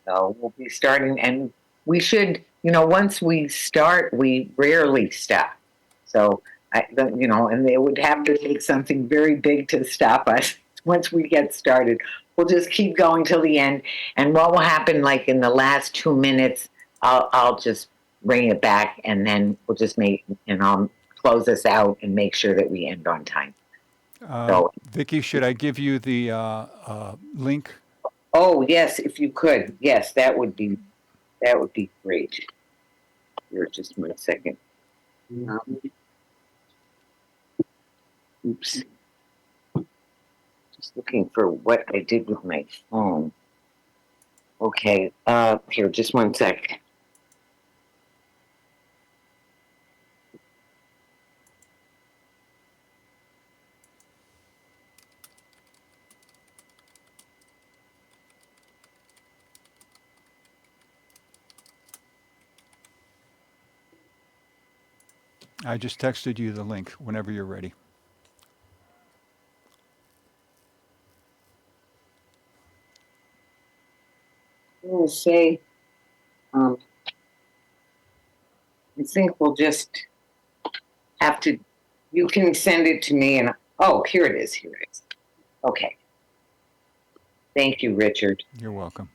So we'll be starting, and we should, once we start, we rarely stop. So, and they would have to take something very big to stop us once we get started. We'll just keep going till the end. And what will happen, like in the last 2 minutes, I'll just bring it back, and then we'll just and I'll close us out and make sure that we end on time. So, Vicky, should I give you the link? oh yes, if you could, yes, that would be great. Here, just 1 second. Oops. Just looking for what I did with my phone. Okay, here, just 1 sec. I just texted you the link whenever you're ready. I'm gonna say, I think we'll just have to, you can send it to me and, oh, here it is, here it is. Okay, thank you, Richard. You're welcome.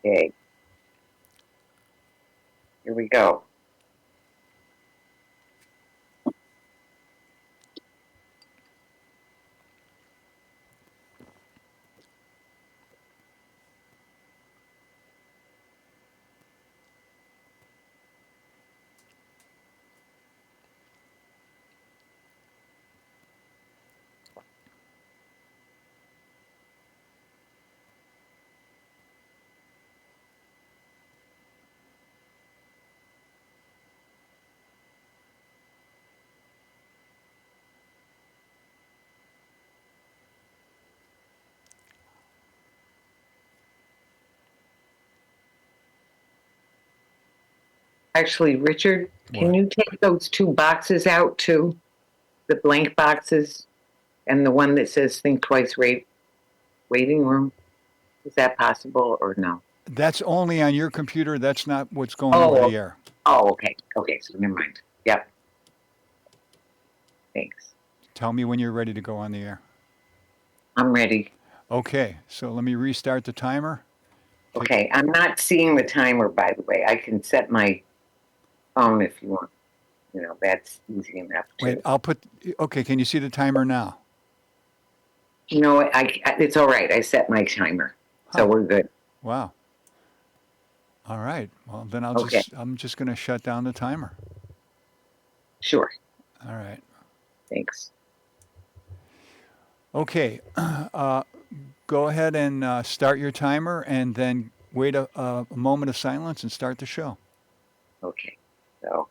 Okay, here we go. Actually, Richard, can What? you take those two boxes out too? The blank boxes and the one that says think twice waiting room? Is that possible or no? That's only on your computer. That's not what's going over Oh, the air. oh, okay. Okay, so never mind. Yep, thanks. Tell me when you're ready to go on the air. I'm ready. Okay, so let me restart the timer. Okay, Okay, I'm not seeing the timer, by the way. I can set my phone if you want. That's easy enough wait, too. I'll put. Okay, can you see the timer now? It's all right. I set my timer, so Huh. we're good. Wow. All right. Well, then Okay, I'm just going to shut down the timer. sure. All right. Thanks. Okay. Go ahead and start your timer and then wait a moment of silence and start the show. Okay, so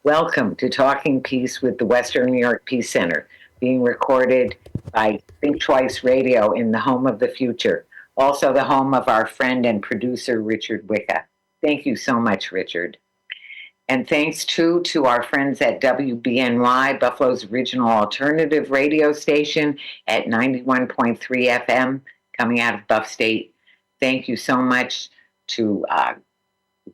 welcome to Talking Peace with the Western New York Peace Center, being recorded by Think Twice Radio in the home of the future, also the home of our friend and producer, Richard Wicca. Thank you so much, Richard. And thanks too to our friends at WBNY, Buffalo's original alternative radio station at 91.3 FM, coming out of Buff State. Thank you so much to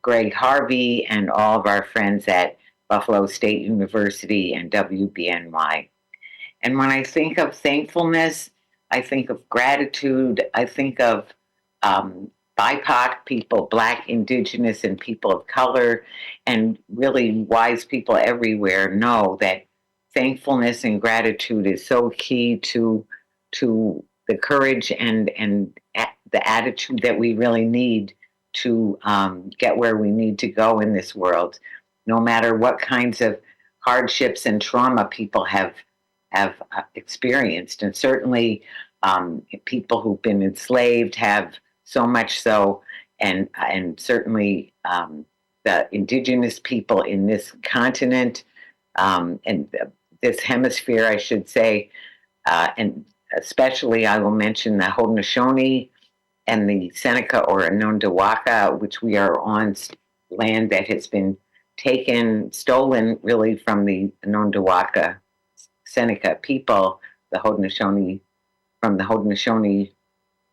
Greg Harvey and all of our friends at Buffalo State University and WBNY. And when I think of thankfulness, I think of gratitude, I think of um, BIPOC people, Black, Indigenous, and people of color, and really wise people everywhere know that thankfulness and gratitude is so key to the courage and the attitude that we really need to get where we need to go in this world, no matter what kinds of hardships and trauma people have experienced. And certainly People who've been enslaved have so much so, and certainly the indigenous people in this continent and this hemisphere, I should say, and especially I will mention the Haudenosaunee and the Seneca or Anundawaka, which we are on land that has been stolen really from the Anundawaka Seneca people, the Haudenosaunee, from the Haudenosaunee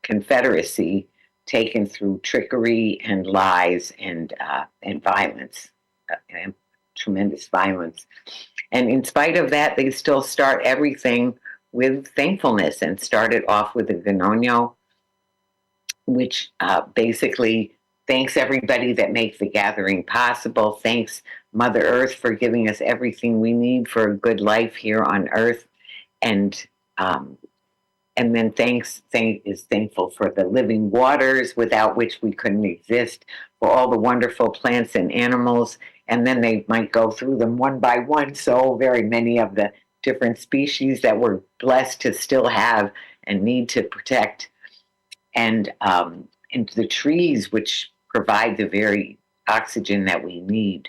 Confederacy, taken through trickery and lies and violence, and tremendous violence. And in spite of that, they still start everything with thankfulness and started off with the Ganonyo, which basically thanks everybody that makes the gathering possible. Thanks Mother Earth for giving us everything we need for a good life here on Earth, and um, then is thankful for the living waters without which we couldn't exist, for all the wonderful plants and animals. And then they might go through them one by one. So very many of the different species that we're blessed to still have and need to protect. And the trees, which provide the very oxygen that we need,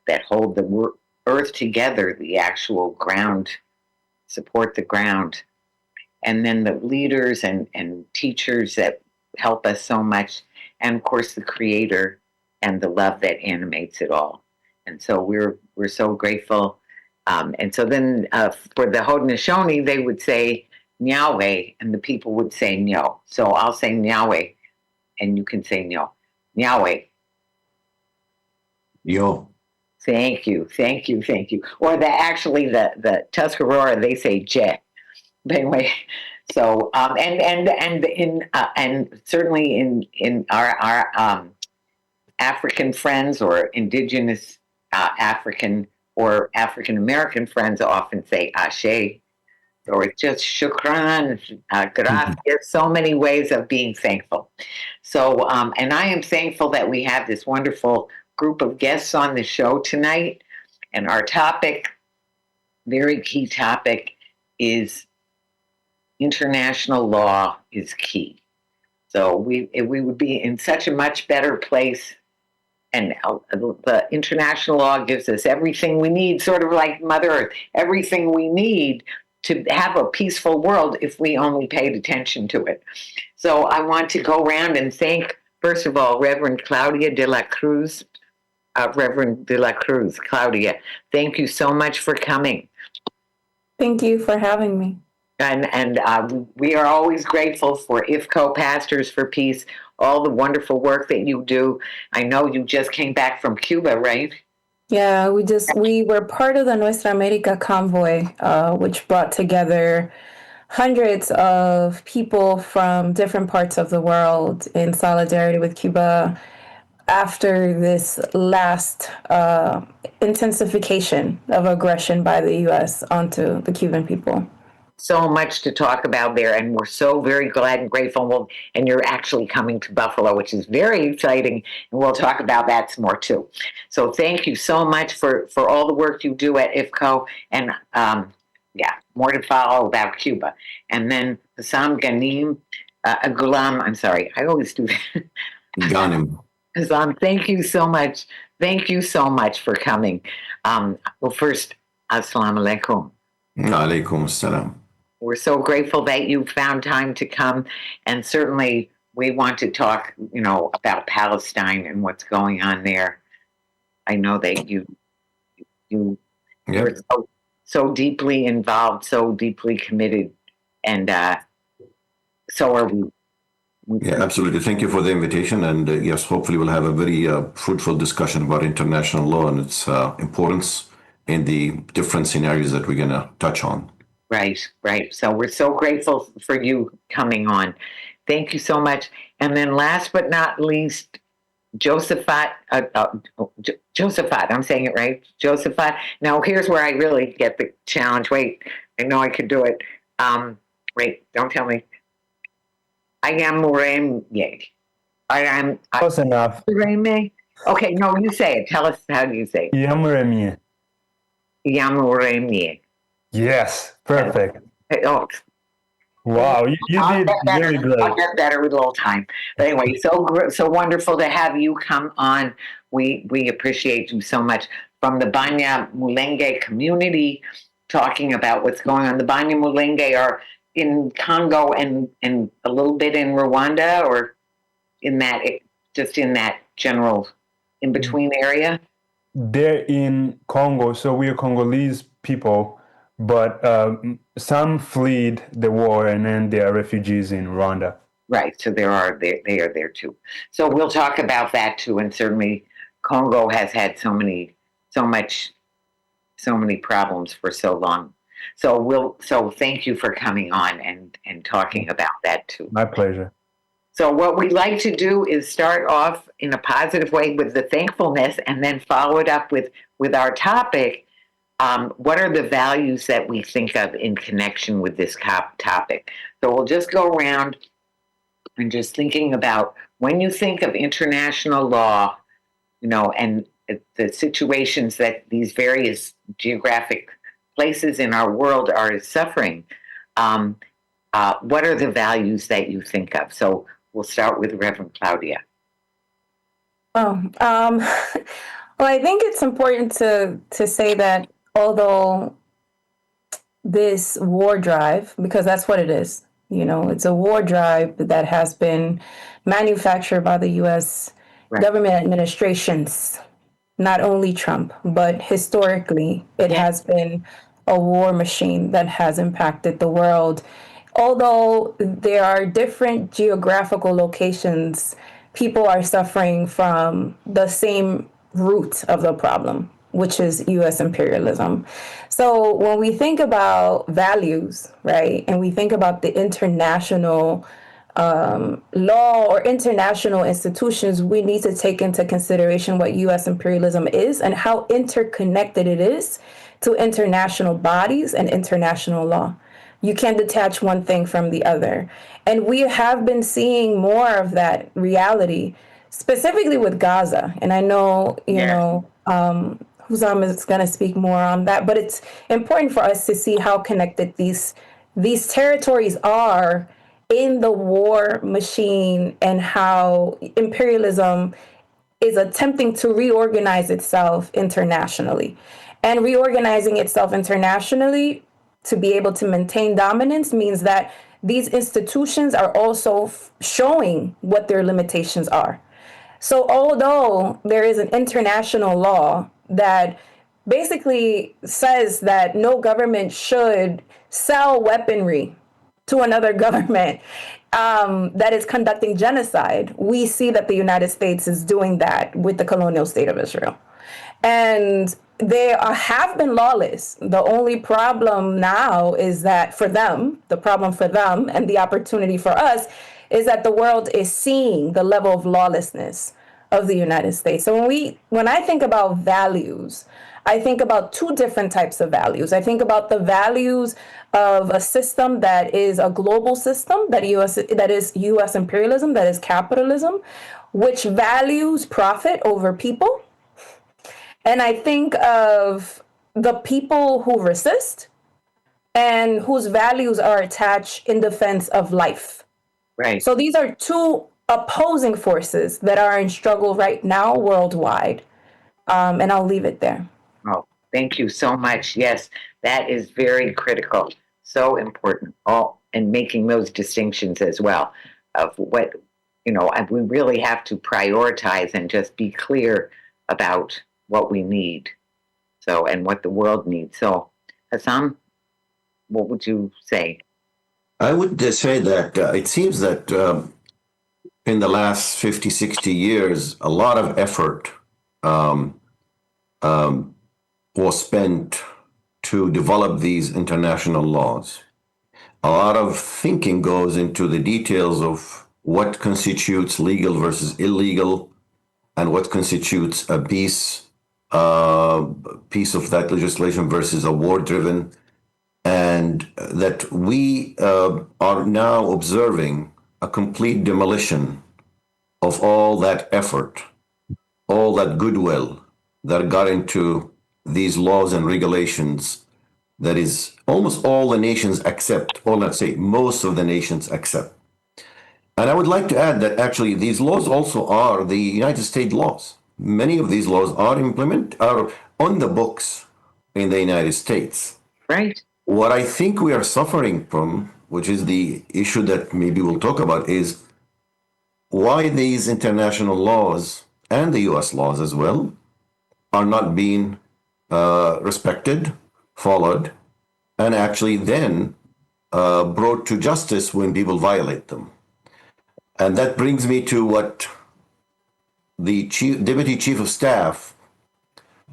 that hold the earth together, the actual ground, support the ground. And then the leaders and teachers that help us so much, and of course the creator and the love that animates it all. And so we're so grateful. And so then for the Haudenosaunee, they would say Nyawe, and the people would say Nyo. So I'll say Nyawe, and you can say Nyo. Nyawe. Yo. Thank you. Or the Tuscarora, they say Je. But anyway, so and certainly in our African friends or indigenous African or African American friends often say Ashe, or just Shukran, gracias. So many ways of being thankful. So and I am thankful that we have this wonderful group of guests on the show tonight, and our topic, very key topic, is international law is key. So we would be in such a much better place, and the international law gives us everything we need, sort of like Mother Earth, everything we need to have a peaceful world if we only paid attention to it. So I want to go around and thank, first of all, Reverend Claudia de la Cruz. Reverend de la Cruz, Claudia, thank you so much for coming. Thank you for having me. And we are always grateful for IFCO Pastors for Peace, all the wonderful work that you do. I know you just came back from Cuba, right? Yeah, we were part of the Nuestra America convoy, which brought together hundreds of people from different parts of the world in solidarity with Cuba after this last intensification of aggression by the U.S. onto the Cuban people. So much to talk about there, and we're so very glad and grateful. And you're actually coming to Buffalo, which is very exciting, and we'll talk about that some more too. So thank you so much for all the work you do at IFCO, and more to follow about Cuba. And then Hussam Ghanim, Ghulam, I'm sorry, I always do that. Ghanim. Hussam, thank you so much. Thank you so much for coming. Well, first, assalamu alaikum. Alaikum assalam. We're so grateful that you found time to come, and certainly we want to talk, about Palestine and what's going on there. I know that you're so deeply involved, so deeply committed, and so are we. Yeah, absolutely. Thank you for the invitation, and yes, hopefully we'll have a very fruitful discussion about international law and its importance in the different scenarios that we're going to touch on. Right. So we're so grateful for you coming on. Thank you so much. And then last but not least, Josephat, I'm saying it right, Josephat. Now here's where I really get the challenge. Wait, I know I could do it. Wait, don't tell me. I am Muremye. Close enough. Muremye? Okay, no, you say it. Tell us, how do you say it? Yamuremye. Yamuremye. Yes, perfect. Oh, Wow, you I'll did get better. really I'll great. get better with a little time. But anyway, so wonderful to have you come on. We appreciate you so much from the Banyamoulenge community, talking about what's going on. The Banyamoulenge are in Congo and a little bit in Rwanda, or in that just in that general in between area. They're in Congo, so we are Congolese people, but some fled the war and then they are refugees in Rwanda. Right. So they are there too. So we'll talk about that too. And certainly Congo has had so many problems for so long. So thank you for coming on and talking about that too. My pleasure. So what we like to do is start off in a positive way with the thankfulness and then follow it up with our topic. What are the values that we think of in connection with this topic? So we'll just go around and just thinking about when you think of international law, and the situations that these various geographic places in our world are suffering, what are the values that you think of? So we'll start with Reverend Claudia. Oh, well, I think it's important to say that although this war drive, because that's what it is, it's a war drive that has been manufactured by the U.S. Right. government administrations, not only Trump, but historically, it has been a war machine that has impacted the world. Although there are different geographical locations, people are suffering from the same root of the problem, which is US imperialism. So when we think about values, right, and we think about the international law or international institutions, we need to take into consideration what US imperialism is and how interconnected it is to international bodies and international law. You can't detach one thing from the other. And we have been seeing more of that reality, specifically with Gaza. And I know, Huzam is going to speak more on that, but it's important for us to see how connected these territories are in the war machine and how imperialism is attempting to reorganize itself internationally. And reorganizing itself internationally to be able to maintain dominance means that these institutions are also showing what their limitations are. So, although there is an international law that basically says that no government should sell weaponry to another government that is conducting genocide, we see that the United States is doing that with the colonial state of Israel. And they have been lawless. The only problem now is that the problem for them and the opportunity for us is that the world is seeing the level of lawlessness of the United States. So when I think about values, I think about two different types of values. I think about the values of a system that is a global system, that is US imperialism, that is capitalism, which values profit over people. And I think of the people who resist and whose values are attached in defense of life. Right. So these are two opposing forces that are in struggle right now worldwide. And I'll leave it there. Oh, thank you so much. Yes, that is very critical. So important. And making those distinctions as well of what, we really have to prioritize and just be clear about what we need. So, and what the world needs. So, Hassan, what would you say? I would say that it seems that in the last 50, 60 years, a lot of effort um, was spent to develop these international laws. A lot of thinking goes into the details of what constitutes legal versus illegal and what constitutes a piece of that legislation versus a war-driven, and that we are now observing a complete demolition of all that effort, all that goodwill that got into these laws and regulations that is almost all the nations accept, or let's say most of the nations accept. And I would like to add that actually these laws also are the United States laws. Many of these laws are on the books in the United States. Right. What I think we are suffering from, which is the issue that maybe we'll talk about, is why these international laws and the US laws as well are not being respected, followed, and actually then brought to justice when people violate them. And that brings me to what the Deputy Chief of Staff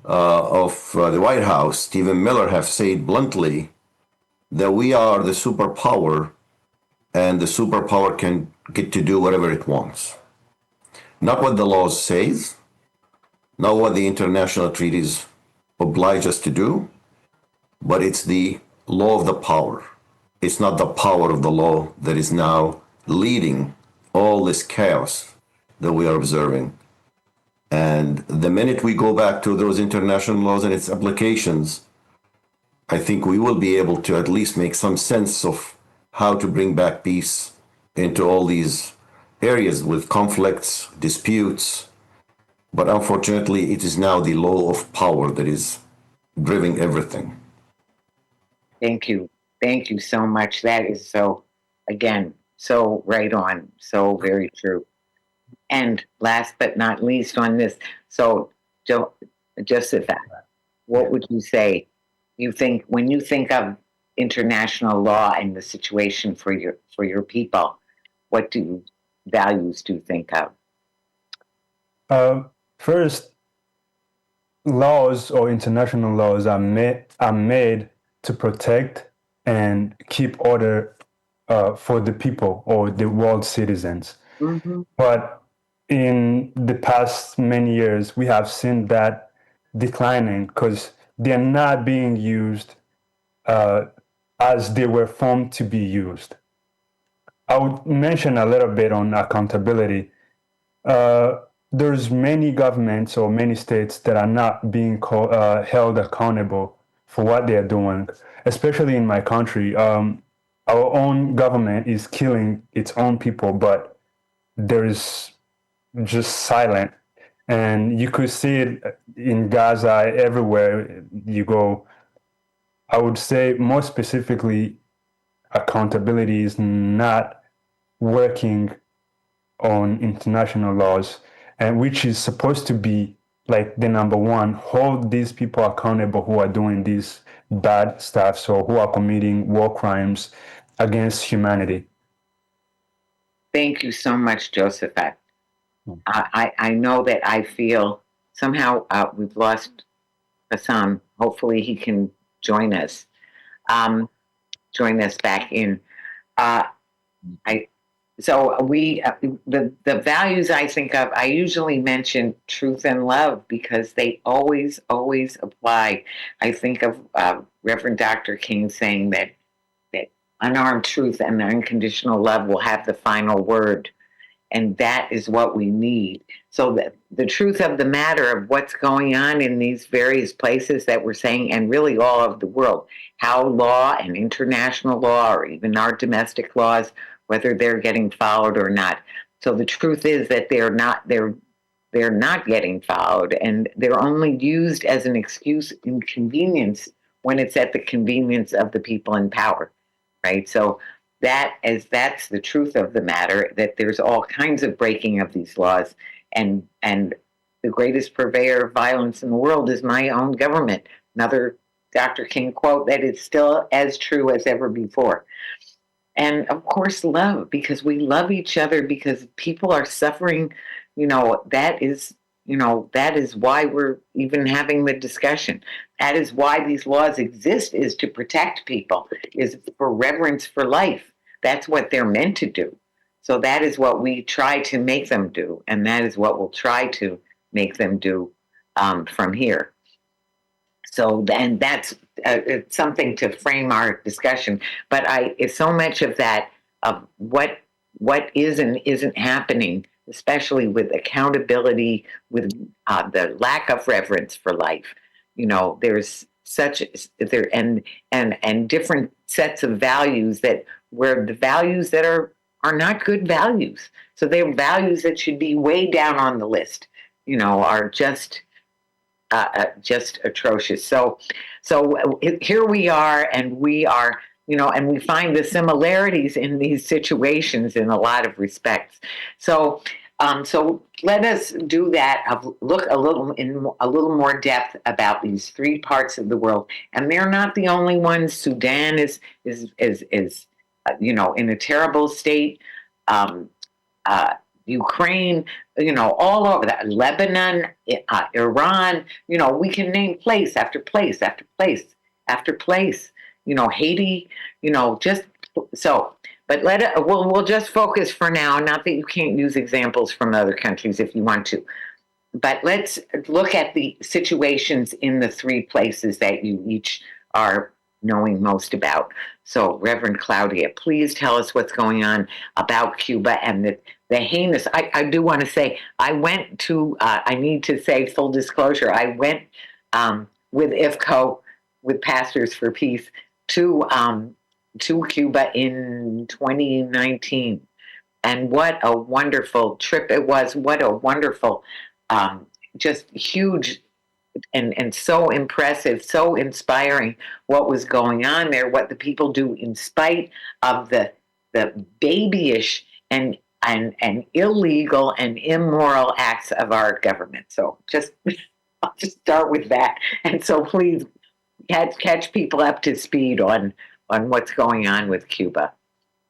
of the White House, Stephen Miller, have said bluntly that we are the superpower and the superpower can get to do whatever it wants. Not what the laws says, not what the international treaties oblige us to do, but it's the law of the power. It's not the power of the law that is now leading all this chaos that we are observing. And the minute we go back to those international laws and its applications, I think we will be able to at least make some sense of how to bring back peace into all these areas with conflicts, disputes. But unfortunately, it is now the law of power that is driving everything. Thank you. Thank you so much. That is so, again, so right on. So very true. And last but not least on this, so Joseph, what would you say? You think when you think of international law and the situation for your people, what values do you think of? First, laws or international laws are made to protect and keep order for the people or the world citizens. Mm-hmm. But in the past many years, we have seen that declining because they're not being used as they were formed to be used. I would mention a little bit on accountability. There's many governments or many states that are not being held accountable for what they're doing, especially in my country. Our own government is killing its own people, but there is just silent. And you could see it in Gaza, everywhere you go. I would say more specifically, accountability is not working on international laws, and which is supposed to be like the number one, hold these people accountable who are doing these bad stuff, so who are committing war crimes against humanity. Thank you so much, Joseph. I know that I feel somehow we've lost Hassan. Hopefully he can join us. Join us back in. I so we the values I think of. I usually mention truth and love because they always apply. I think of Reverend Dr. King saying that unarmed truth and unconditional love will have the final word. And that is what we need. So the truth of the matter of what's going on in these various places that we're saying, and really all of the world, how law and international law, or even our domestic laws, whether they're getting followed or not. So the truth is that they're not getting followed, and they're only used as an excuse and convenience when it's at the convenience of the people in power, right? So that's the truth of the matter, that there's all kinds of breaking of these laws, and the greatest purveyor of violence in the world is my own government. Another Dr. King quote that is still as true as ever before. And of course, love, because we love each other, because people are suffering. That is why we're even having the discussion. That is why these laws exist, is to protect people, is for reverence for life. That's what they're meant to do. So that is what we try to make them do. And that is what we'll try to make them do from here. So then that's something to frame our discussion. But it's so much of that, of what is and isn't happening, especially with accountability, with the lack of reverence for life. There's such there and different sets of values that where the values that are not good values. So they're values that should be way down on the list, are just atrocious. So here we are, and we are, and we find the similarities in these situations in a lot of respects. So let us do that. Look a little more depth about these three parts of the world, and they're not the only ones. Sudan is in a terrible state. Um, Ukraine, all over that. Lebanon, Iran. We can name place after place after place after place. Haiti. Just so. But we'll just focus for now. Not that you can't use examples from other countries if you want to. But let's look at the situations in the three places that you each are knowing most about. So, Reverend Claudia, please tell us what's going on about Cuba and the heinous. I do want to say, I went to, I need to say full disclosure, I went with IFCO, with Pastors for Peace, to Cuba in 2019. And what a wonderful trip it was. What a wonderful, just huge and so impressive, so inspiring what was going on there, what the people do in spite of the babyish and illegal and immoral acts of our government. So I'll just start with that. And so please catch people up to speed on what's going on with Cuba.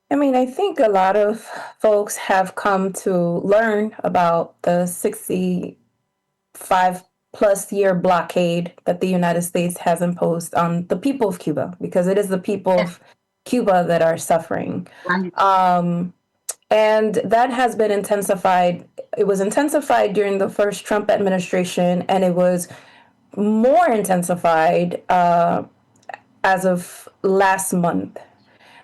I mean, I think a lot of folks have come to learn about the 65 plus year blockade that the United States has imposed on the people of Cuba, because it is the people of Cuba that are suffering. Right. And that has been intensified. It was intensified during the first Trump administration, and it was more intensified as of last month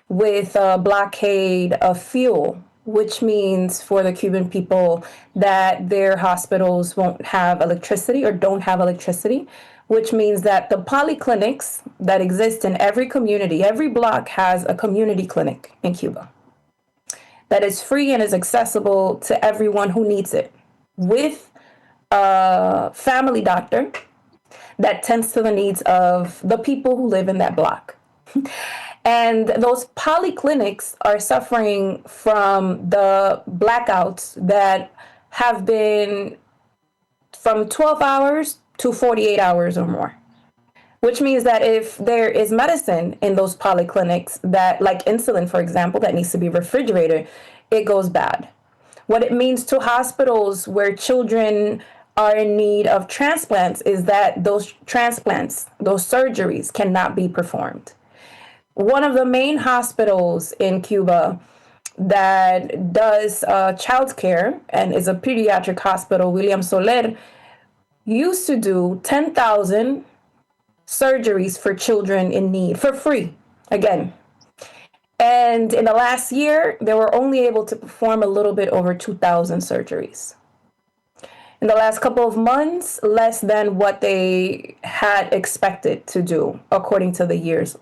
with a blockade of fuel, which means for the Cuban people that their hospitals won't have electricity or don't have electricity, which means that the polyclinics that exist in every community, every block has a community clinic in Cuba that is free and is accessible to everyone who needs it, with a family doctor that tends to the needs of the people who live in that block. And those polyclinics are suffering from the blackouts that have been from 12 hours to 48 hours or more, which means that if there is medicine in those polyclinics that, like insulin, for example, that needs to be refrigerated, it goes bad. What it means to hospitals where children are in need of transplants is that those transplants, those surgeries cannot be performed. One of the main hospitals in Cuba that does childcare and is a pediatric hospital, William Soler, used to do 10,000 surgeries for children in need for free, again. And in the last year, they were only able to perform a little bit over 2,000 surgeries. In the last couple of months, less than what they had expected to do, according to the years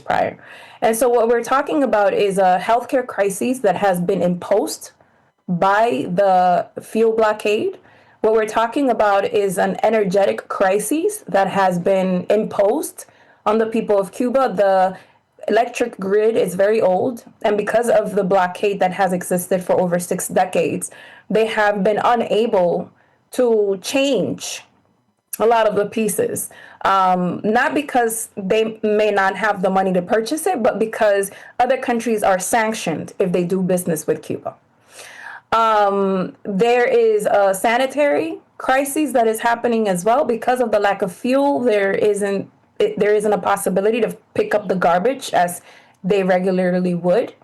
prior. And so what we're talking about is a healthcare crisis that has been imposed by the fuel blockade. What we're talking about is an energetic crisis that has been imposed on the people of Cuba. The electric grid is very old, and because of the blockade that has existed for over 6 decades, they have been unable to change a lot of the pieces. Not because they may not have the money to purchase it, but because other countries are sanctioned if they do business with Cuba. There is a sanitary crisis that is happening as well because of the lack of fuel. There isn't a possibility to pick up the garbage as they regularly would.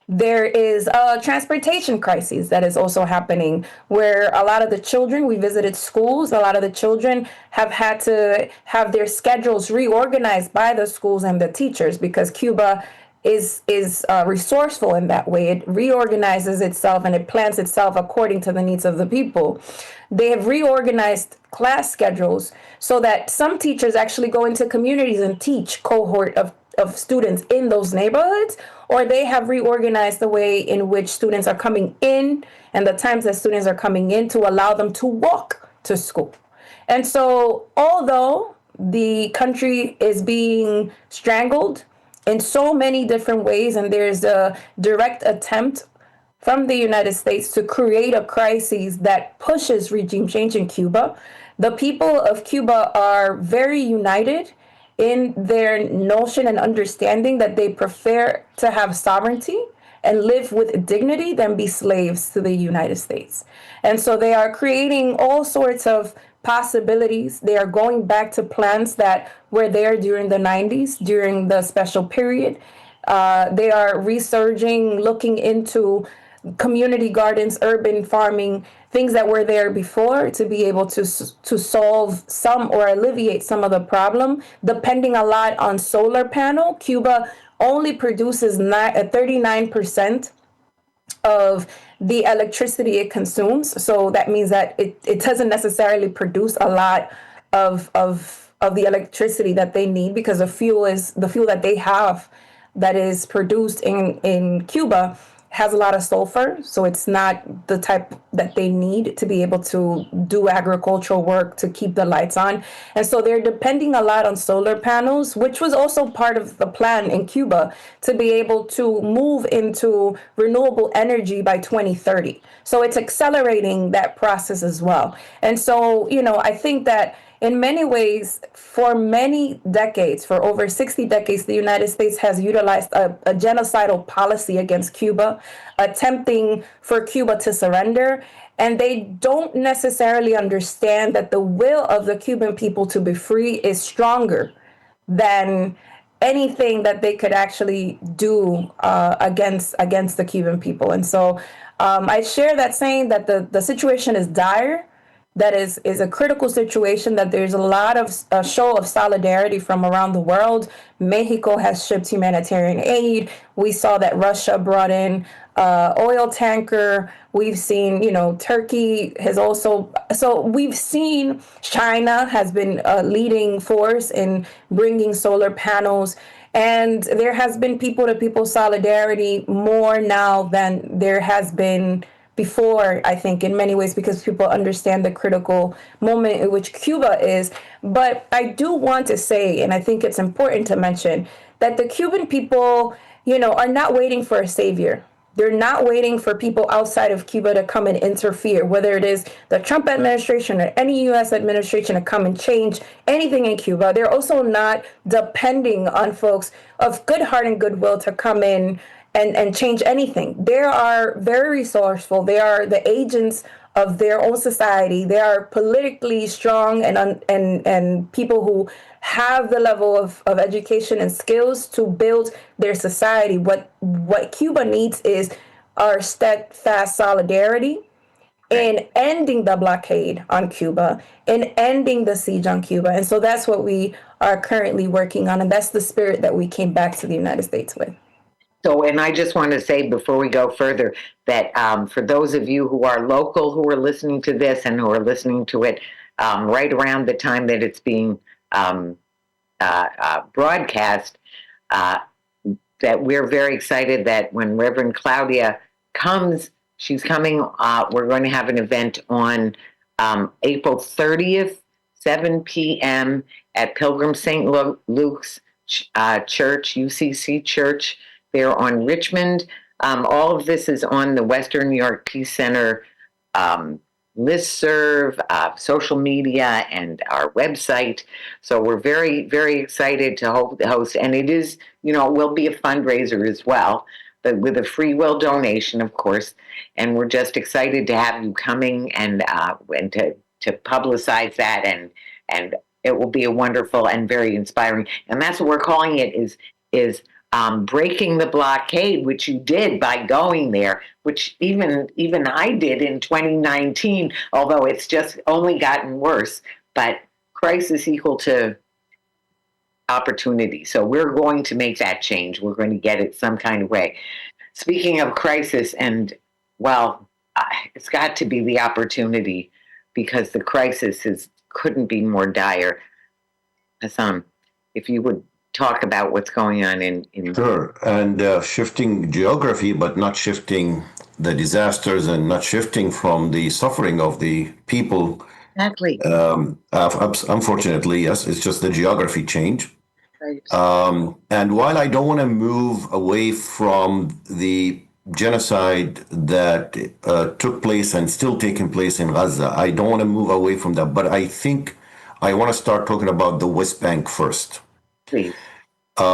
There is a transportation crisis that is also happening where a lot of the children, we visited schools, a lot of the children have had to have their schedules reorganized by the schools and the teachers because Cuba is resourceful in that way. It reorganizes itself and it plans itself according to the needs of the people. They have reorganized class schedules so that some teachers actually go into communities and teach cohort of students in those neighborhoods, or they have reorganized the way in which students are coming in and the times that students are coming in to allow them to walk to school. And so, although the country is being strangled in so many different ways, and there's a direct attempt from the United States to create a crisis that pushes regime change in Cuba, the people of Cuba are very united in their notion and understanding that they prefer to have sovereignty and live with dignity than be slaves to the United States. And so they are creating all sorts of possibilities. They are going back to plans that were there during the 90s, during the special period. They are resurging, looking into community gardens, urban farming, things that were there before to be able to solve some or alleviate some of the problem, depending a lot on solar panel. Cuba only produces 39% of the electricity it consumes. So that means that it doesn't necessarily produce a lot of the electricity that they need, because the fuel that they have that is produced in Cuba has a lot of sulfur, so it's not the type that they need to be able to do agricultural work to keep the lights on. And so they're depending a lot on solar panels, which was also part of the plan in Cuba to be able to move into renewable energy by 2030. So it's accelerating that process as well. And so, I think that in many ways, for many decades, for over 60 decades, the United States has utilized a genocidal policy against Cuba, attempting for Cuba to surrender. And they don't necessarily understand that the will of the Cuban people to be free is stronger than anything that they could actually do against the Cuban people. And so I share that saying that the situation is dire, that is a critical situation, that there's a lot of show of solidarity from around the world. Mexico has shipped humanitarian aid. We saw that Russia brought in oil tanker. We've seen, Turkey has also, so we've seen China has been a leading force in bringing solar panels. And there has been people-to-people solidarity more now than there has been before, I think, in many ways, because people understand the critical moment in which Cuba is. But I do want to say, and I think it's important to mention, that the Cuban people, are not waiting for a savior. They're not waiting for people outside of Cuba to come and interfere, whether it is the Trump administration or any U.S. administration to come and change anything in Cuba. They're also not depending on folks of good heart and goodwill to come in and change anything. They are very resourceful. They are the agents of their own society. They are politically strong and people who have the level of education and skills to build their society. What Cuba needs is our steadfast solidarity in ending the blockade on Cuba, in ending the siege on Cuba. And so that's what we are currently working on. And that's the spirit that we came back to the United States with. So, and I just want to say before we go further that for those of you who are local, who are listening to this and who are listening to it right around the time that it's being broadcast, that we're very excited that when Reverend Claudia comes, she's coming, we're going to have an event on April 30th, 7 p.m. at Pilgrim St. Luke's Church, UCC Church, there on Richmond. All of this is on the Western New York Peace Center listserv, social media, and our website. So we're very, very excited to host. And it is, it will be a fundraiser as well, but with a free will donation, of course. And we're just excited to have you coming and to publicize that. And it will be a wonderful and very inspiring. And that's what we're calling it, is breaking the blockade, which you did by going there, which even I did in 2019, although it's just only gotten worse. But crisis equal to opportunity. So we're going to make that change. We're going to get it some kind of way. Speaking of crisis, and well, it's got to be the opportunity because the crisis couldn't be more dire. Hassan, if you would talk about what's going on in Sure. And shifting geography, but not shifting the disasters and not shifting from the suffering of the people. exactly Unfortunately, yes, it's just the geography change. right. And while I don't want to move away from the genocide that took place and still taking place in Gaza, I don't want to move away from that. But I think I want to start talking about the West Bank first. Please.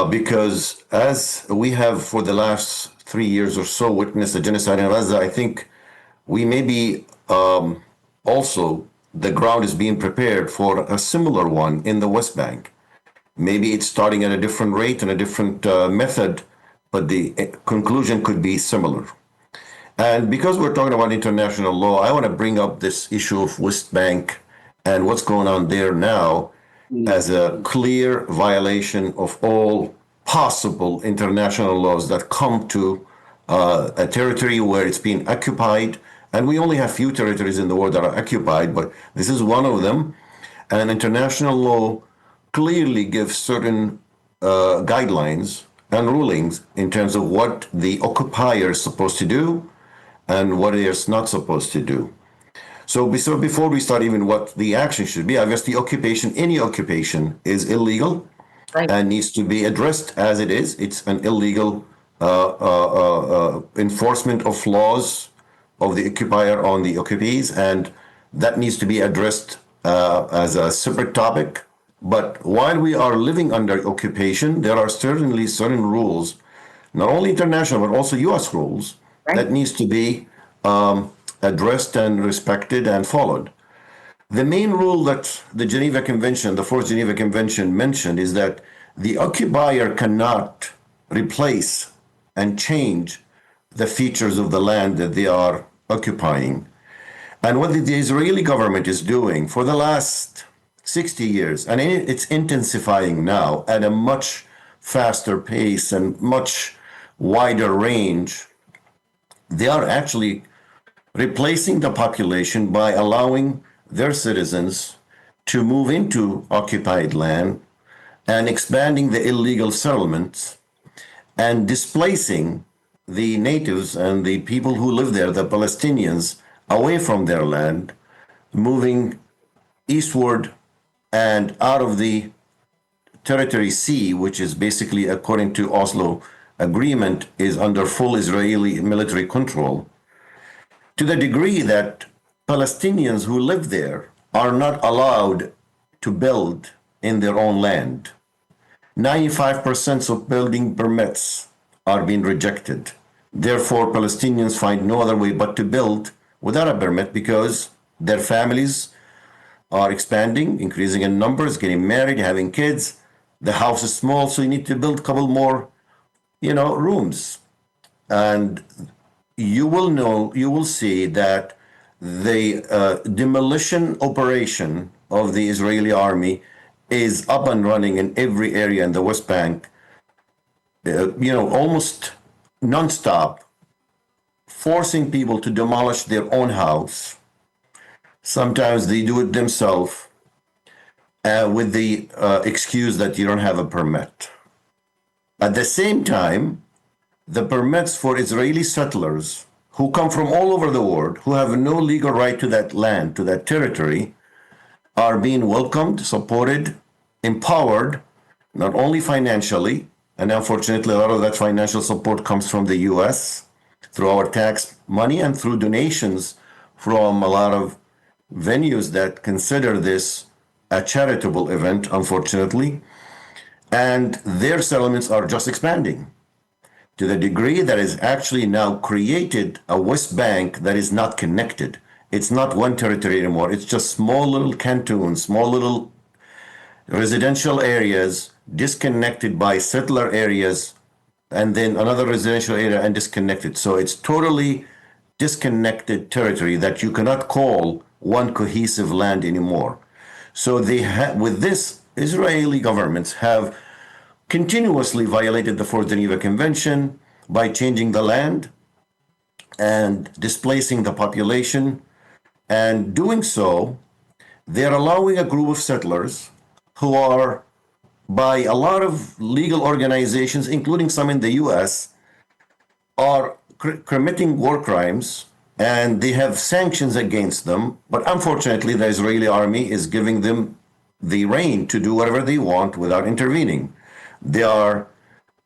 Because as we have for the last 3 years or so witnessed the genocide in Gaza, I think we may be also, the ground is being prepared for a similar one in the West Bank. Maybe it's starting at a different rate and a different method, but the conclusion could be similar. And because we're talking about international law, I want to bring up this issue of West Bank and what's going on there now as a clear violation of all possible international laws that come to a territory where it's being occupied. And we only have few territories in the world that are occupied, but this is one of them. And international law clearly gives certain guidelines and rulings in terms of what the occupier is supposed to do and what it is not supposed to do. So before we start even what the action should be, I guess the occupation, any occupation is illegal Right. and needs to be addressed as it is. It's an illegal enforcement of laws of the occupier on the occupies, and that needs to be addressed as a separate topic. But while we are living under occupation, there are certainly certain rules, not only international, but also U.S. rules, Right. that needs to be addressed and respected and followed. The main rule that the Geneva Convention, the Fourth Geneva Convention mentioned is that the occupier cannot replace and change the features of the land that they are occupying. And what the Israeli government is doing for the last 60 years, and it's intensifying now at a much faster pace and much wider range, they are actually replacing the population by allowing their citizens to move into occupied land and expanding the illegal settlements and displacing the natives and the people who live there, the Palestinians, away from their land, moving eastward and out of the territory C, which is basically, according to Oslo agreement, is under full Israeli military control, to the degree that Palestinians who live there are not allowed to build in their own land. 95% of building permits are being rejected. Therefore, Palestinians find no other way but to build without a permit because their families are expanding, increasing in numbers, getting married, having kids. The house is small, so you need to build a couple more, rooms. And you will see that the demolition operation of the Israeli army is up and running in every area in the West Bank, almost nonstop, forcing people to demolish their own house. Sometimes they do it themselves with the excuse that you don't have a permit. At the same time, the permits for Israeli settlers who come from all over the world, who have no legal right to that land, to that territory, are being welcomed, supported, empowered, not only financially, and unfortunately a lot of that financial support comes from the US through our tax money and through donations from a lot of venues that consider this a charitable event, unfortunately, and their settlements are just expanding to the degree that is actually now created a West Bank that is not connected. It's not one territory anymore. It's just small little cantons, small little residential areas disconnected by settler areas, and then another residential area and disconnected. So it's totally disconnected territory that you cannot call one cohesive land anymore. So with this Israeli governments have continuously violated the Fourth Geneva Convention by changing the land and displacing the population. And doing so, they're allowing a group of settlers who are, by a lot of legal organizations, including some in the US, are committing war crimes, and they have sanctions against them. But unfortunately, the Israeli army is giving them the reign to do whatever they want without intervening. They are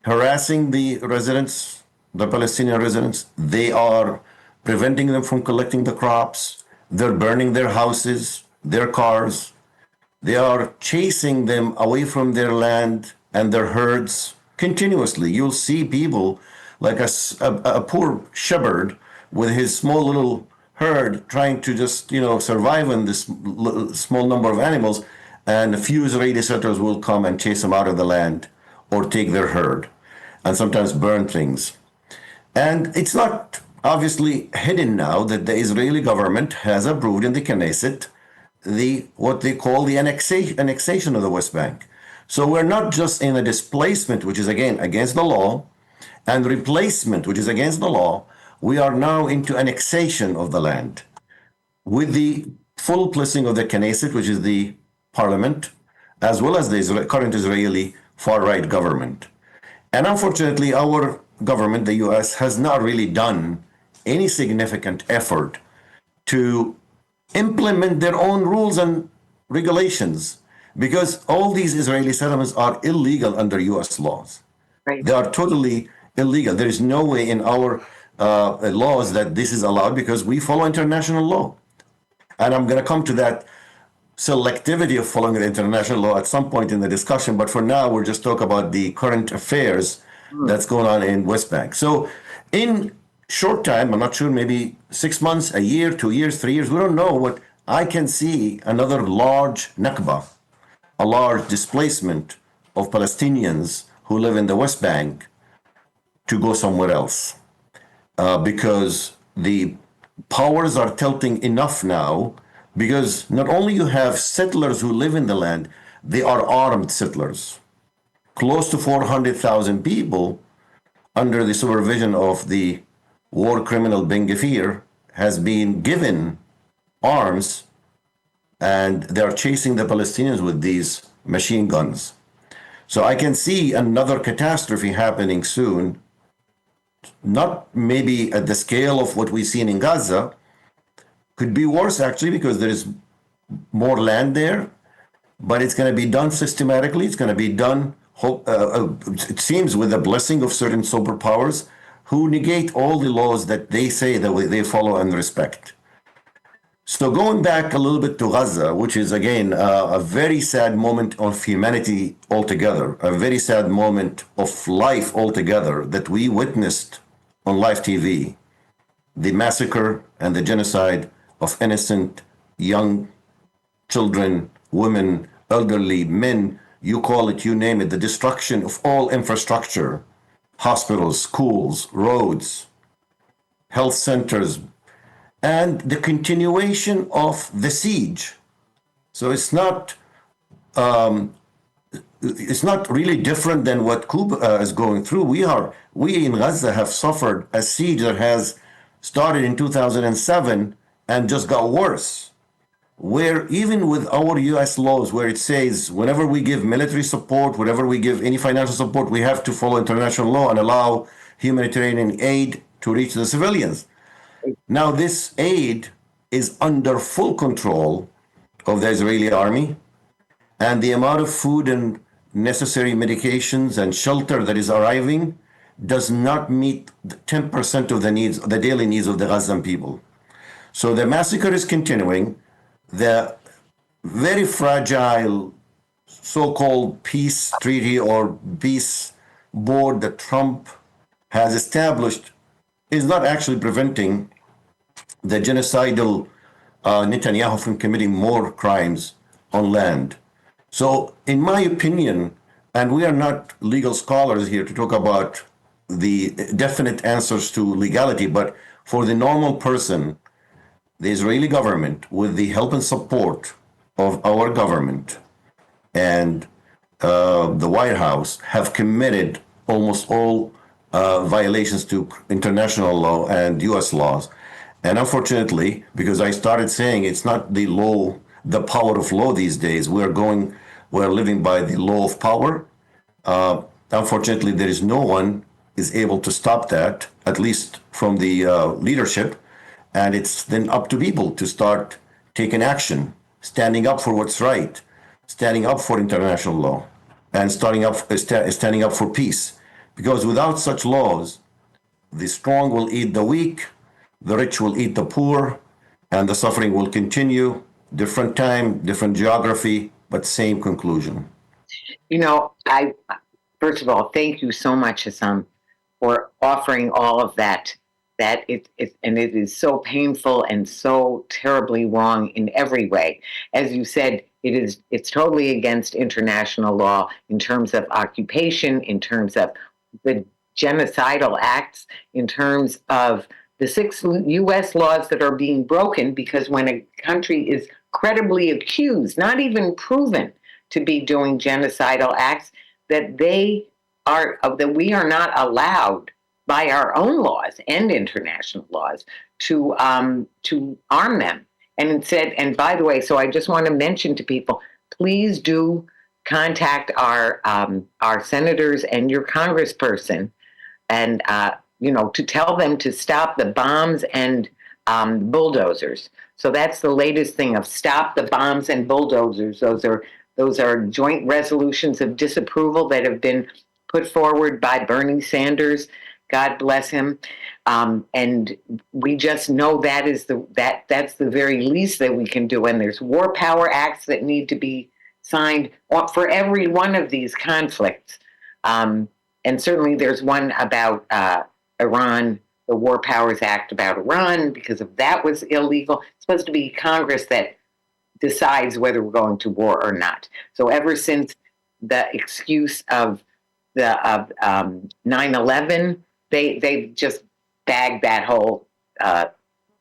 harassing the residents, the Palestinian residents. They are preventing them from collecting the crops. They're burning their houses, their cars. They are chasing them away from their land and their herds continuously. You'll see people like a poor shepherd with his small little herd trying to just, survive on this small number of animals, and a few Israeli settlers will come and chase them out of the land or take their herd and sometimes burn things. And it's not obviously hidden now that the Israeli government has approved in the Knesset what they call the annexation of the West Bank. So we're not just in a displacement, which is again against the law, and replacement, which is against the law. We are now into annexation of the land with the full blessing of the Knesset, which is the parliament, as well as the current Israeli far-right government. And unfortunately, our government, the US, has not really done any significant effort to implement their own rules and regulations, because all these Israeli settlements are illegal under US laws. Right. They are totally illegal. There is no way in our laws that this is allowed, because we follow international law. And I'm going to come to that selectivity of following the international law at some point in the discussion. But for now, we're just talking about the current affairs that's going on in West Bank. So in short time, I'm not sure, maybe 6 months, a year, 2 years, 3 years, we don't know what, I can see another large Nakba, a large displacement of Palestinians who live in the West Bank to go somewhere else. Because the powers are tilting enough now, because not only you have settlers who live in the land, they are armed settlers. Close to 400,000 people under the supervision of the war criminal Ben Gvir has been given arms, and they're chasing the Palestinians with these machine guns. So I can see another catastrophe happening soon, not maybe at the scale of what we've seen in Gaza. Could be worse, actually, because there is more land there, but it's going to be done systematically. It's going to be done, it seems, with the blessing of certain superpowers who negate all the laws that they say that they follow and respect. So going back a little bit to Gaza, which is, again, a very sad moment of humanity altogether, a very sad moment of life altogether that we witnessed on live TV, the massacre and the genocide of innocent young children, women, elderly, men, you call it, you name it, the destruction of all infrastructure, hospitals, schools, roads, health centers, and the continuation of the siege. So it's not really different than what Cuba is going through. We in Gaza have suffered a siege that has started in 2007 and just got worse, where even with our US laws, where it says whenever we give military support, whenever we give any financial support, we have to follow international law and allow humanitarian aid to reach the civilians. Now this aid is under full control of the Israeli army, and the amount of food and necessary medications and shelter that is arriving does not meet 10% of the needs, the daily needs of the Gazan people. So the massacre is continuing. The very fragile so-called peace treaty or peace board that Trump has established is not actually preventing the genocidal Netanyahu from committing more crimes on land. So in my opinion, and we are not legal scholars here to talk about the definite answers to legality, but for the normal person, the Israeli government, with the help and support of our government, and the White House have committed almost all violations to international law and U.S. laws. And unfortunately, because I started saying it's not the law, the power of law these days, we're living by the law of power. Unfortunately, there is no one is able to stop that, at least from the leadership, and it's then up to people to start taking action, standing up for what's right, standing up for international law, and standing up for peace. Because without such laws, the strong will eat the weak, the rich will eat the poor, and the suffering will continue. Different time, different geography, but same conclusion. I first of all, thank you so much, Hassan, for offering all of that. And it is so painful and so terribly wrong in every way. As you said, it's totally against international law in terms of occupation, in terms of the genocidal acts, in terms of the 6 U.S. laws that are being broken, because when a country is credibly accused, not even proven to be doing genocidal acts, that we are not allowed by our own laws and international laws to arm them. And instead, and by the way, so I just want to mention to people, please do contact our senators and your congressperson, and to tell them to stop the bombs and bulldozers. So that's the latest thing of stop the bombs and bulldozers. Those are joint resolutions of disapproval that have been put forward by Bernie Sanders. God bless him. And we just know that's the very least that we can do. And there's war power acts that need to be signed for every one of these conflicts. And certainly there's one about Iran, the War Powers Act about Iran, because if that was illegal, it's supposed to be Congress that decides whether we're going to war or not. So ever since the excuse of 9/11, they've just bagged that whole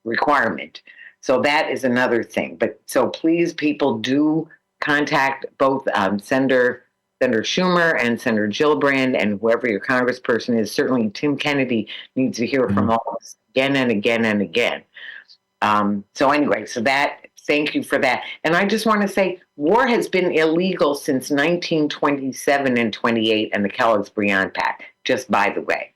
requirement. So that is another thing. But so please, people, do contact both Senator Schumer and Senator Gillibrand and whoever your congressperson is. Certainly Tim Kennedy needs to hear from all of us again and again and again. So anyway, thank you for that. And I just want to say, war has been illegal since 1927 and 28 and the Kellogg's-Briand Pact, just by the way.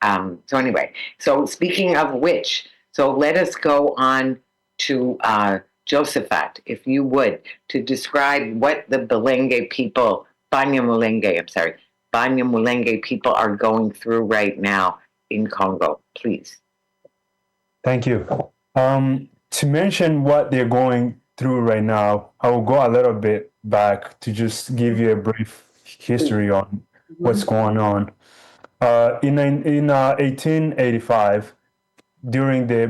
So anyway, so speaking of which, so let us go on to Josephat, if you would, to describe what the Banyamoulenge people are going through right now in Congo, please. Thank you. To mention what they're going through right now, I will go a little bit back to just give you a brief history on what's going on. In 1885, during the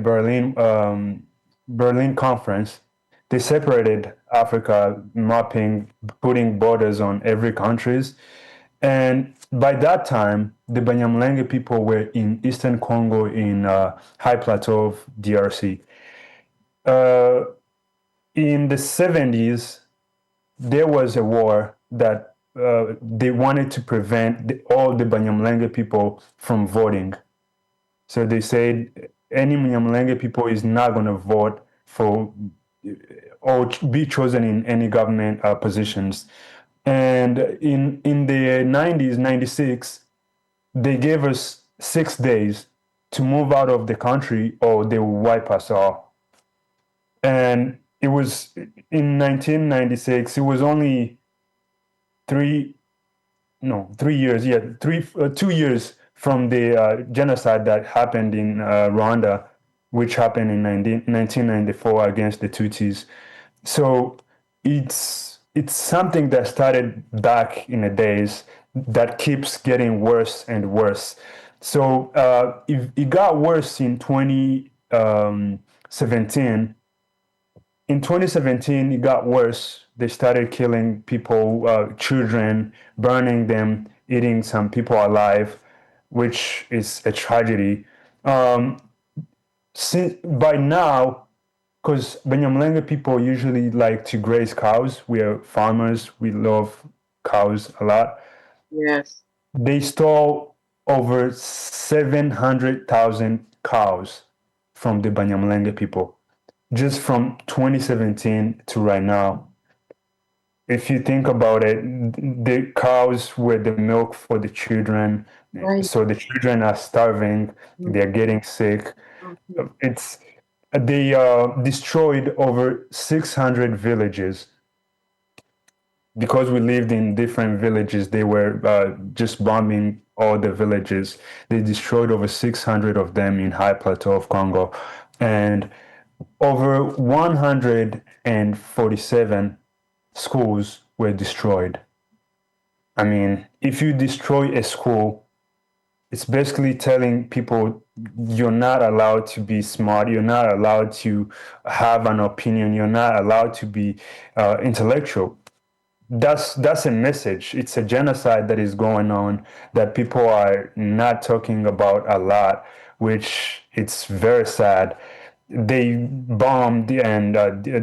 Berlin Conference, they separated Africa, putting borders on every countries. And by that time, the Banyamoulenge people were in Eastern Congo in high plateau of DRC. In the 70s, there was a war that they wanted to prevent all the Banyamoulenge people from voting. So they said any Banyamoulenge people is not going to vote for or be chosen in any government positions. And in the 90s, 96, they gave us 6 days to move out of the country or they will wipe us all. And it was in 1996, it was only 2 years from the genocide that happened in Rwanda, which happened in 1994 against the Tutsis. So it's something that started back in the days that keeps getting worse and worse. So it got worse in 2017. In 2017, it got worse. They started killing people, children, burning them, eating some people alive, which is a tragedy. By now, because Banyamulenga people usually like to graze cows. We are farmers. We love cows a lot. Yes. They stole over 700,000 cows from the Banyamulenga people just from 2017 to right now. If you think about it, the cows were the milk for the children. Right. So the children are starving, they're getting sick. It's they destroyed over 600 villages because we lived in different villages. They were just bombing all the villages. They destroyed over 600 of them in high plateau of Congo, and over 147 schools were destroyed. I mean, if you destroy a school, it's basically telling people you're not allowed to be smart, you're not allowed to have an opinion, you're not allowed to be intellectual. That's a message. It's a genocide that is going on that people are not talking about a lot, which it's very sad. They bombed and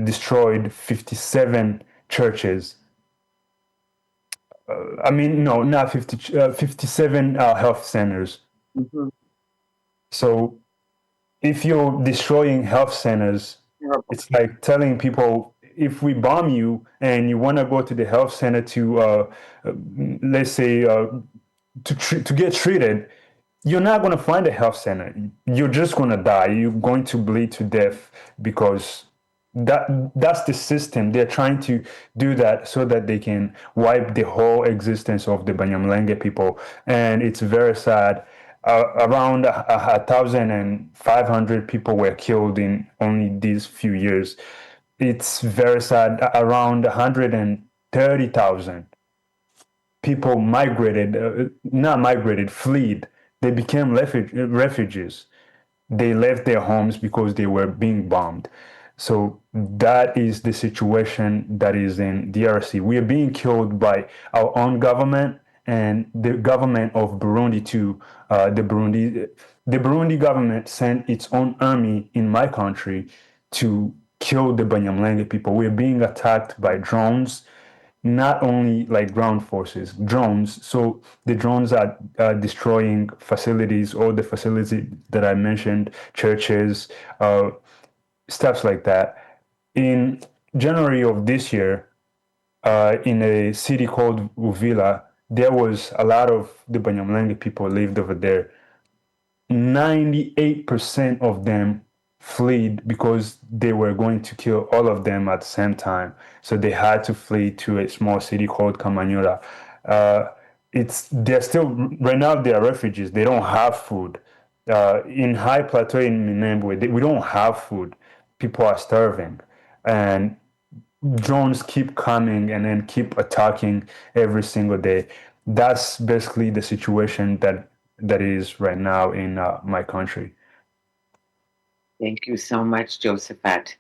destroyed 57 churches. I mean, no, not 50, 57 health centers. Mhm. So if you're destroying health centers, Terrible. it's like telling people if we bomb you and you want to go to the health center to, let's say, to get treated, you're not going to find a health center. You're just going to die. You're going to bleed to death because that's the system. They're trying to do that so that they can wipe the whole existence of the Banyamulenge people, and it's very sad. Around 1,500 people were killed in only these few years. It's very sad. Around 130,000 people migrated, not migrated, fled. They became refugees. They left their homes because they were being bombed. So that is the situation that is in DRC. We are being killed by our own government and the government of Burundi too. The Burundi government sent its own army in my country to kill the Banyamulenge people. We're being attacked by drones, not only like ground forces, drones. So the drones are destroying facilities, all the facilities that I mentioned, churches, stuff like that. In January of this year, in a city called Uvila, there was a lot of the Banyamulenge people lived over there. 98% of them fled because they were going to kill all of them at the same time. So they had to flee to a small city called Kamanyura. They're still right now they are refugees. They don't have food. In high plateau in Minembwe, we don't have food. People are starving, and drones keep coming and then keep attacking every single day. That's basically the situation that is right now in my country. Thank you so much, Josephat.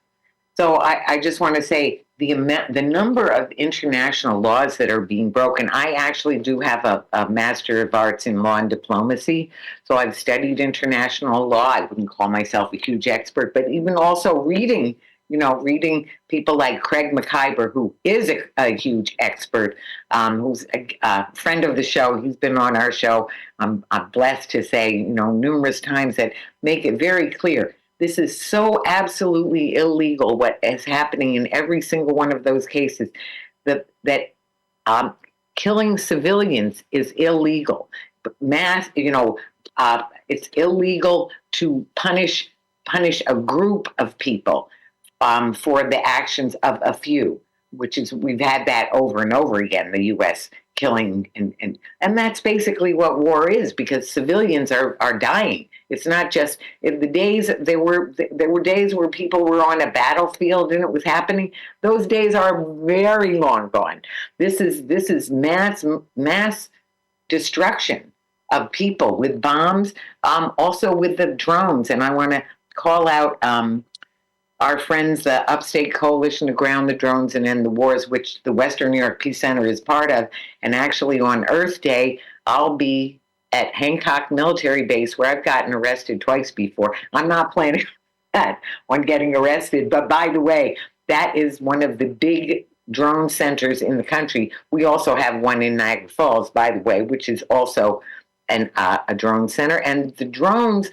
So I just want to say the number of international laws that are being broken. I actually do have a Master of Arts in Law and Diplomacy. So I've studied international law. I wouldn't call myself a huge expert, but even also reading people like Craig McIver, who is a huge expert, who's a friend of the show. He's been on our show. I'm blessed to say, numerous times that make it very clear. This is so absolutely illegal, what is happening in every single one of those cases, that killing civilians is illegal. It's illegal to punish a group of people for the actions of a few, which is, we've had that over and over again, the U.S. killing, and that's basically what war is, because civilians are dying. It's not just in the days there were days where people were on a battlefield and it was happening. Those days are very long gone. This is mass destruction of people with bombs, also with the drones. And I want to call out our friends, the Upstate Coalition to Ground the Drones and End the Wars, which the Western New York Peace Center is part of. And actually on Earth Day, I'll be at Hancock Military Base, where I've gotten arrested twice before. I'm not planning that on getting arrested. But by the way, that is one of the big drone centers in the country. We also have one in Niagara Falls, by the way, which is also a drone center. And the drones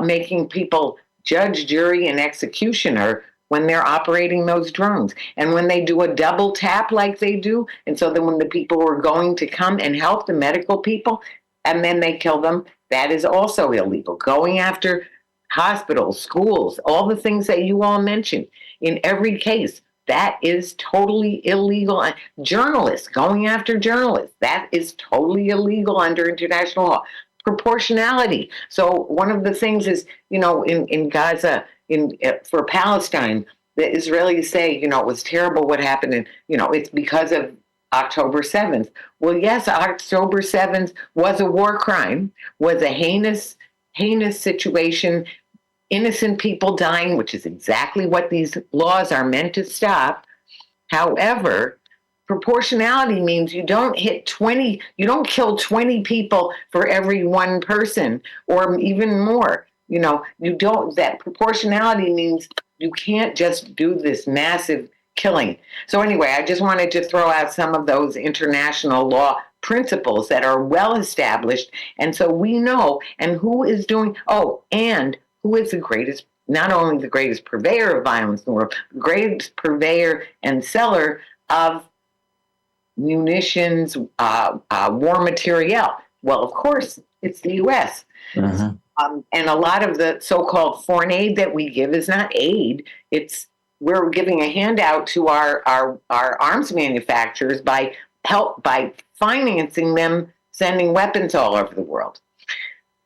making people judge, jury, and executioner when they're operating those drones. And when they do a double tap like they do, and so then when the people are going to come and help the medical people, and then they kill them, that is also illegal. Going after hospitals, schools, all the things that you all mentioned, in every case, that is totally illegal. Journalists, going after journalists, that is totally illegal under international law. Proportionality. So one of the things is, in Gaza, for Palestine, the Israelis say, it was terrible what happened, and it's because of October 7th. Well, yes, October 7th was a war crime, was a heinous situation, innocent people dying, which is exactly what these laws are meant to stop. However, proportionality means you don't kill 20 people for every one person, or even more. That proportionality means you can't just do this massive killing. So anyway, I just wanted to throw out some of those international law principles that are well established. And so we know, and who is who is the greatest, not only the greatest purveyor of violence in the world, the greatest purveyor and seller of munitions, war materiel. Well, of course, it's the U.S. Mhm. And a lot of the so-called foreign aid that we give is not aid. We're giving a handout to our arms manufacturers by financing them sending weapons all over the world.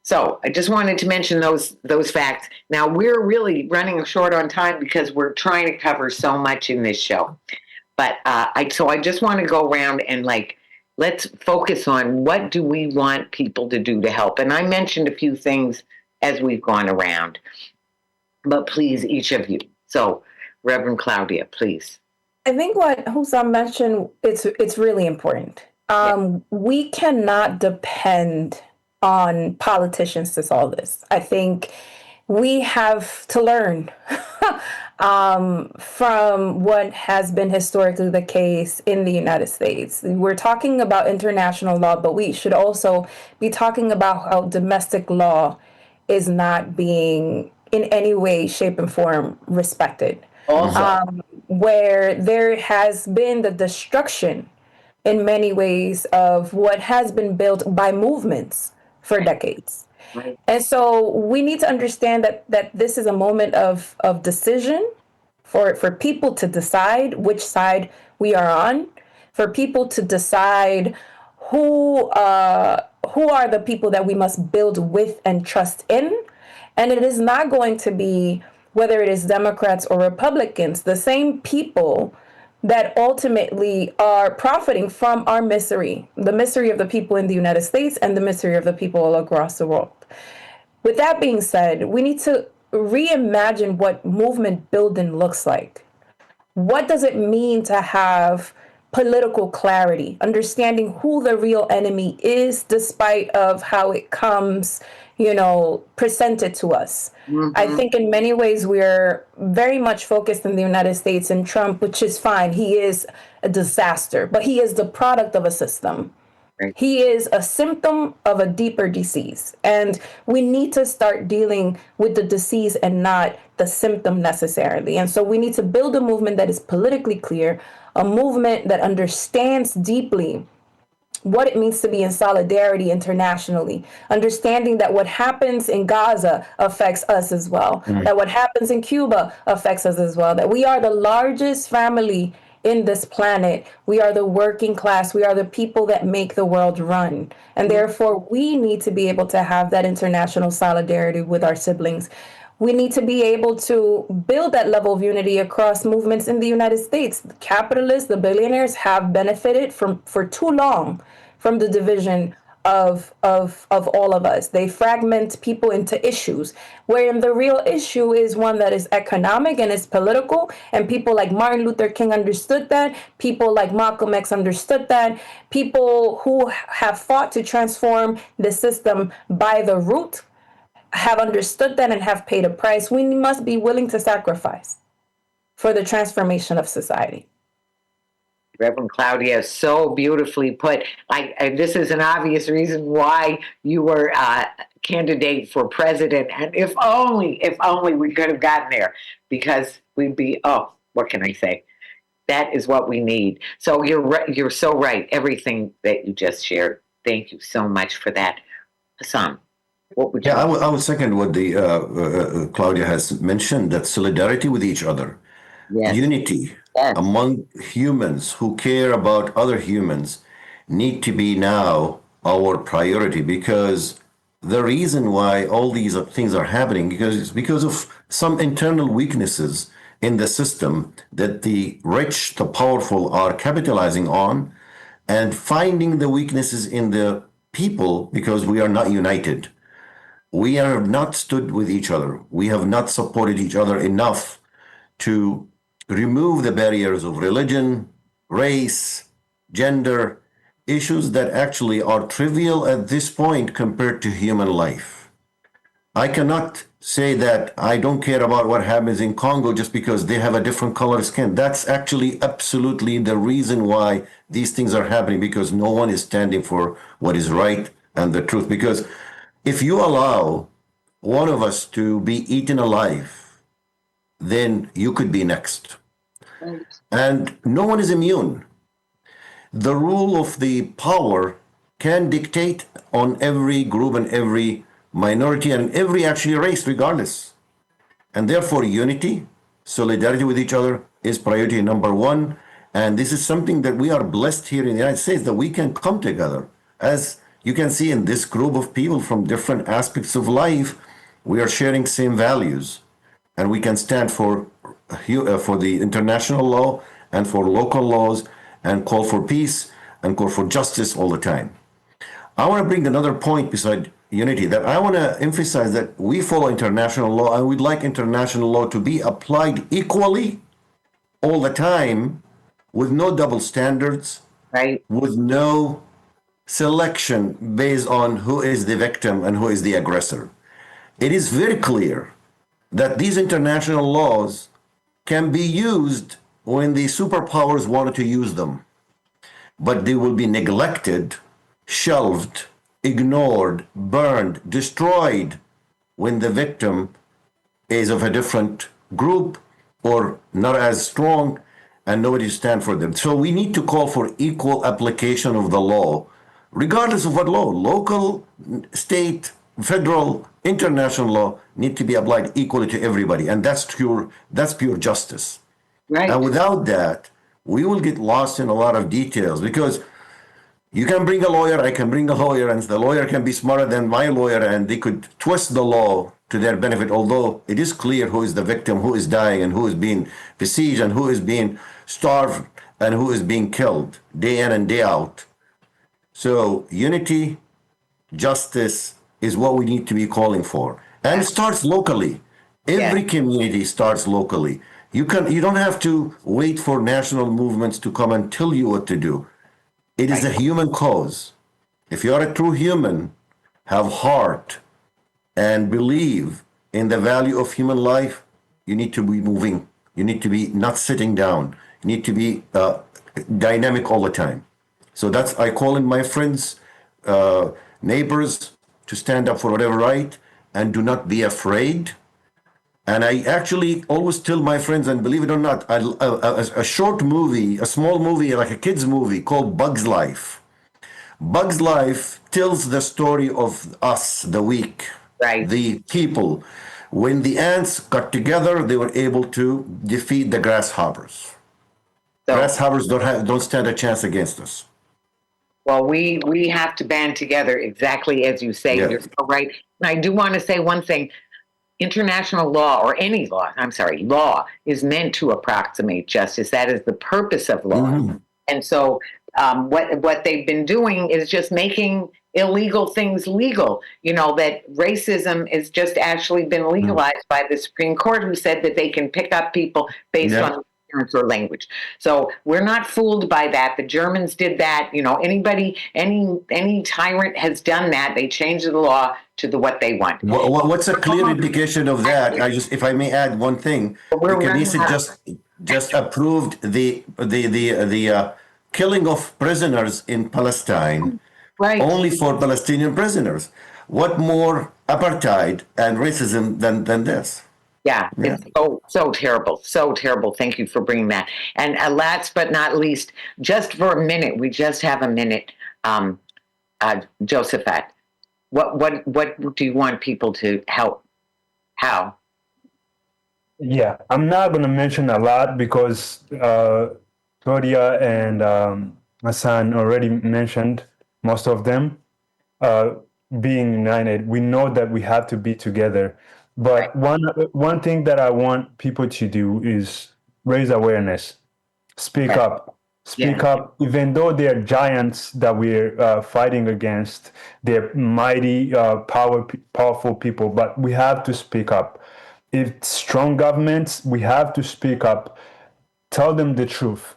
So I just wanted to mention those facts. Now we're really running short on time because we're trying to cover so much in this show. But I just want to go around and let's focus on what do we want people to do to help. And I mentioned a few things as we've gone around, but please, each of you. So Reverend Claudia, please. I think what Hussam mentioned, it's really important. We cannot depend on politicians to solve this. I think we have to learn from what has been historically the case in the United States. We're talking about international law, but we should also be talking about how domestic law is not being in any way, shape, and form respected. Also, Where there has been the destruction in many ways of what has been built by movements for decades. right. And so we need to understand that this is a moment of decision for people to decide which side we are on, for people to decide who are the people that we must build with and trust in. And it is not going to be, whether it is Democrats or Republicans, the same people that ultimately are profiting from our misery, the misery of the people in the United States and the misery of the people all across the world. With that being said, we need to reimagine what movement building looks like. What does it mean to have political clarity, understanding who the real enemy is despite of how it comes, presented to us? I think in many ways we're very much focused in the United States and Trump, which is fine. He is a disaster, but he is the product of a system. Right. He is a symptom of a deeper disease. And we need to start dealing with the disease and not the symptom necessarily. And so we need to build a movement that is politically clear, a movement that understands deeply what it means to be in solidarity internationally, understanding that what happens in Gaza affects us as well, that what happens in Cuba affects us as well, that we are the largest family in this planet. We are the working class. We are the people that make the world run. And therefore, we need to be able to have that international solidarity with our siblings. We need to be able to build that level of unity across movements in the United States. The capitalists, the billionaires have benefited for too long from the division of all of us. They fragment people into issues, wherein the real issue is one that is economic and is political. And people like Martin Luther King understood that. People like Malcolm X understood that. People who have fought to transform the system by the root have understood that and have paid a price, we must be willing to sacrifice for the transformation of society. Reverend Claudia, so beautifully put. This is an obvious reason why you were candidate for president. And if only we could have gotten there, because we'd be, what can I say? That is what we need. So you're right. You're so right. Everything that you just shared. Thank you so much for that. Hassan, what would you? Yeah, I would second what the Claudia has mentioned, that solidarity with each other, Yes. unity Yes. among humans who care about other humans need to be now our priority, because the reason why all these things are happening is because of some internal weaknesses in the system that the rich, the powerful are capitalizing on, and finding the weaknesses in the people because we are not united. We have not stood with each other. We have not supported each other enough to remove the barriers of religion, race, gender, issues that actually are trivial at this point compared to human life. I cannot say that I don't care about what happens in Congo just because they have a different color skin. That's actually absolutely the reason why these things are happening, because no one is standing for what is right and the truth. Because if you allow one of us to be eaten alive, then you could be next. And no one is immune. The rule of the power can dictate on every group and every minority and every actually race, regardless. And therefore, unity, solidarity with each other is priority number one. And this is something that we are blessed here in the United States, that we can come together. As you can see in this group of people from different aspects of life, we are sharing same values. And we can stand for the international law and for local laws and call for peace and call for justice all the time. I want to bring another point beside unity, that I want to emphasize that we follow international law, and we'd like international law to be applied equally all the time, with no double standards, Right. with no selection based on who is the victim and who is the aggressor. It is very clear that these international laws can be used when the superpowers wanted to use them, but they will be neglected, shelved, ignored, burned, destroyed when the victim is of a different group or not as strong and nobody stand for them. So we need to call for equal application of the law, regardless of what law, local, state, federal, international law, need to be applied equally to everybody. And that's pure justice. Right. And without that, we will get lost in a lot of details, because you can bring a lawyer, I can bring a lawyer, and the lawyer can be smarter than my lawyer, and they could twist the law to their benefit, although it is clear who is the victim, who is dying, and who is being besieged, and who is being starved, and who is being killed day in and day out. So unity, justice is what we need to be calling for. And it starts locally. Every community starts locally. You don't have to wait for national movements to come and tell you what to do. It is a human cause. If you are a true human, have heart, and believe in the value of human life, you need to be moving. You need to be not sitting down. You need to be dynamic all the time. So I call in my friends, neighbors, to stand up for whatever right, and do not be afraid. And I actually always tell my friends, and believe it or not, a short movie, a small movie, like a kid's movie called Bug's Life. Bug's Life tells the story of us, the weak, Right. the people. When the ants got together, they were able to defeat the grasshoppers. So, Grasshoppers don't stand a chance against us. well, we have to band together, exactly as you say. Yeah. You're so right. And I do want to say one thing. International law, or any law, law is meant to approximate justice. That is the purpose of law. Mhm. And so what they've been doing is just making illegal things legal. That racism has just actually been legalized by the Supreme Court, who said that they can pick up people based Yeah. on parents or language. So we're not fooled by that. The Germans did that. Any tyrant has done that. They changed the law to what they want. What's a clear indication of that? If I may add one thing, the We're running Knesset out. just approved the killing of prisoners in Palestine Right. only for Palestinian prisoners. What more apartheid and racism than this? Yeah, Yeah. it's so terrible, so terrible. Thank you for bringing that. And last but not least, just for a minute, we just have a minute, Josephat. What do you want people to help? How? Yeah, I'm not going to mention a lot because Claudia and Hassan already mentioned most of them. Uh, being united, we know that we have to be together. Right. But one thing that I want people to do is raise awareness, speak Okay. up, speak Yeah. up. Even though they're giants that we're fighting against, they're mighty, powerful people. But we have to speak up. If strong governments, we have to speak up, tell them the truth,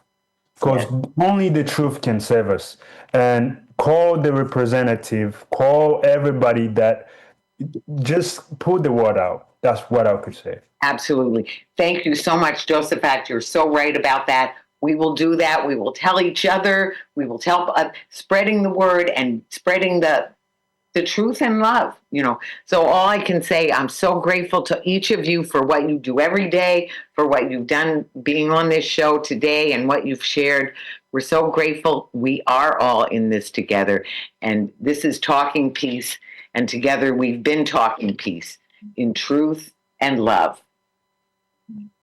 because Yeah. only the truth can save us. And call the representative, call everybody that just put the word out. That's what I could say. Absolutely. Thank you so much, Josephat. You're so right about that. We will do that. We will tell each other. We will tell spreading the word and spreading the truth and love. So all I can say, I'm so grateful to each of you for what you do every day, for what you've done being on this show today and what you've shared. We're so grateful. We are all in this together. And this is Talking Peace. And together we've been talking peace in truth and love.